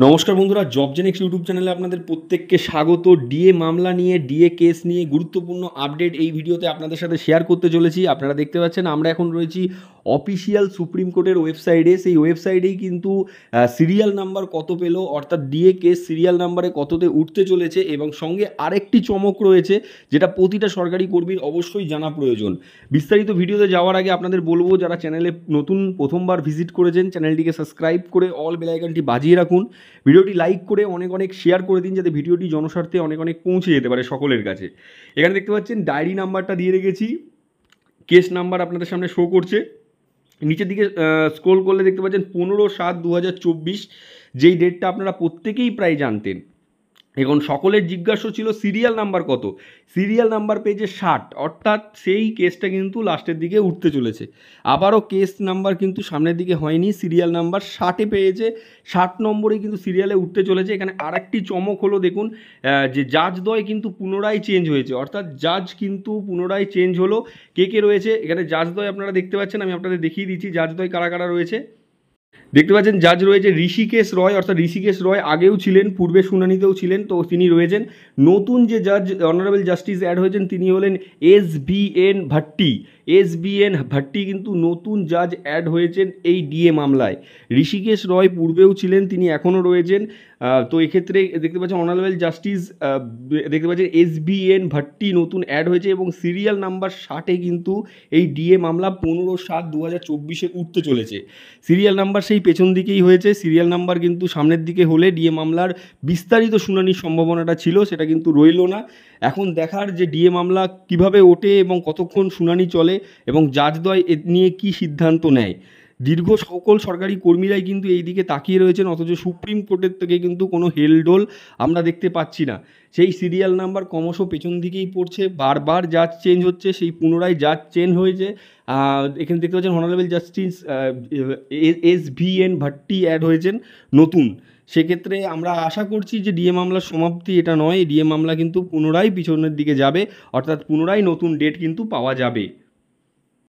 নমস্কার বন্ধুরা, জবজেনিক্স ইউটিউব চ্যানেলে আপনাদের প্রত্যেককে স্বাগত। ডিএ মামলা নিয়ে, ডিএ কেস নিয়ে গুরুত্বপূর্ণ আপডেট এই ভিডিওতে আপনাদের সাথে শেয়ার করতে চলেছি। আপনারা দেখতে পাচ্ছেন আমরা এখন রয়েছি অফিসিয়াল সুপ্রিম কোর্টের ওয়েবসাইটে। সেই ওয়েবসাইটেই কিন্তু সিরিয়াল নাম্বার কত পেলো, অর্থাৎ ডিএ কেস সিরিয়াল নাম্বারে কততে উঠতে চলেছে, এবং সঙ্গে আরেকটি চমক রয়েছে যেটা প্রতিটা সরকারি কর্মীর অবশ্যই জানা প্রয়োজন। বিস্তারিত ভিডিওতে যাওয়ার আগে আপনাদের বলবো, যারা চ্যানেলে নতুন প্রথমবার ভিজিট করেছেন চ্যানেলটিকে সাবস্ক্রাইব করে অল বেল আইকনটি বাজিয়ে রাখুন। ভিডিওটি লাইক করে অনেক অনেক শেয়ার করে দিন, যাতে ভিডিওটি জনস্বার্থে অনেক অনেক পৌঁছে যেতে পারে সকলের কাছে। এখানে দেখতে পাচ্ছেন ডায়েরি নাম্বারটা দিয়ে রেখেছি, কেস নাম্বার আপনাদের সামনে শো করছে। নিচের দিকে স্ক্রোল করলে দেখতে পাচ্ছেন 15/7/2024, যেই ডেটটা আপনারা প্রত্যেকেই প্রায় জানতেন। এখন সকলের জিজ্ঞাসা ছিল সিরিয়াল নাম্বার কত। সিরিয়াল নাম্বার পেয়েছে 60, অর্থাৎ সেই কেসটা কিন্তু লাস্টের দিকে উঠতে চলেছে। আবারও কেস নাম্বার কিন্তু সামনের দিকে হয়নি, সিরিয়াল নাম্বার 60-এ পেয়েছে। 60 নম্বরে কিন্তু সিরিয়ালে উঠতে চলেছে। এখানে আরেকটি চমক হলো, দেখুন যে জাজদ্বয় কিন্তু পুনরায় চেঞ্জ হয়েছে, অর্থাৎ জাজ কিন্তু পুনরায় চেঞ্জ হলো। কে কে রয়েছে এখানে জাজদ্বয় আপনারা দেখতে পাচ্ছেন, আমি আপনাদের দেখিয়ে দিচ্ছি জাজদ্বয় কারা কারা রয়েছে। দেখতে পাচ্ছেন জাজ রয়েছে ঋষিকেশ রয়, অর্থাৎ ঋষিকেশ রয় আগেও ছিলেন, পূর্বে শুনানিতেও ছিলেন, তো তিনি রয়েছেন। নতুন যে জাজ অনারেবল জাস্টিস অ্যাড হয়েছেন তিনি হলেন SBN ভাট্টি। SBN ভাট্টি কিন্তু নতুন জাজ অ্যাড হয়েছেন এই ডিএ মামলায়। ঋষিকেশ রয় পূর্বেও ছিলেন, তিনি এখনও রয়েছেন। তো এক্ষেত্রে দেখতে পাচ্ছেন অনারেবল জাস্টিস দেখতে পাচ্ছেন SBN ভাট্টি নতুন অ্যাড হয়েছে, এবং সিরিয়াল নাম্বার 60-এ কিন্তু এই ডিএ মামলা 15/7/2024-এ উঠতে চলেছে। সিরিয়াল নাম্বার সেই পেছন দিকেই হয়েছে, সিরিয়াল নাম্বার কিন্তু সামনের দিকে হলে ডিএ মামলার বিস্তারিত শুনানির সম্ভাবনাটা ছিল, সেটা কিন্তু রইল না। এখন দেখার যে ডিএ মামলা কিভাবে ওঠে এবং কতক্ষণ শুনানি চলে, এবং জাজদ্বয় এ নিয়ে কী সিদ্ধান্ত নেয়। দীর্ঘ সকল সরকারি কর্মীরাই কিন্তু এই দিকে তাকিয়ে রয়েছেন, অথচ সুপ্রিম কোর্টের থেকে কিন্তু কোনো হেলডোল আমরা দেখতে পাচ্ছি না। সেই সিরিয়াল নাম্বার ক্রমশ পেছন দিকেই পড়ছে, বারবার জাজ চেঞ্জ হচ্ছে, সেই পুনরায় জাজ চেঞ্জ হয়েছে। এখানে দেখতে পাচ্ছেন honourable justice SVN Bhatti add হয়েছেন নতুন। সেক্ষেত্রে আমরা আশা করছি যে ডিএ মামলার সমাপ্তি এটা নয়, ডিএ মামলা কিন্তু পুনরায় পিছনের দিকে যাবে, অর্থাৎ পুনরায় নতুন ডেট কিন্তু পাওয়া যাবে।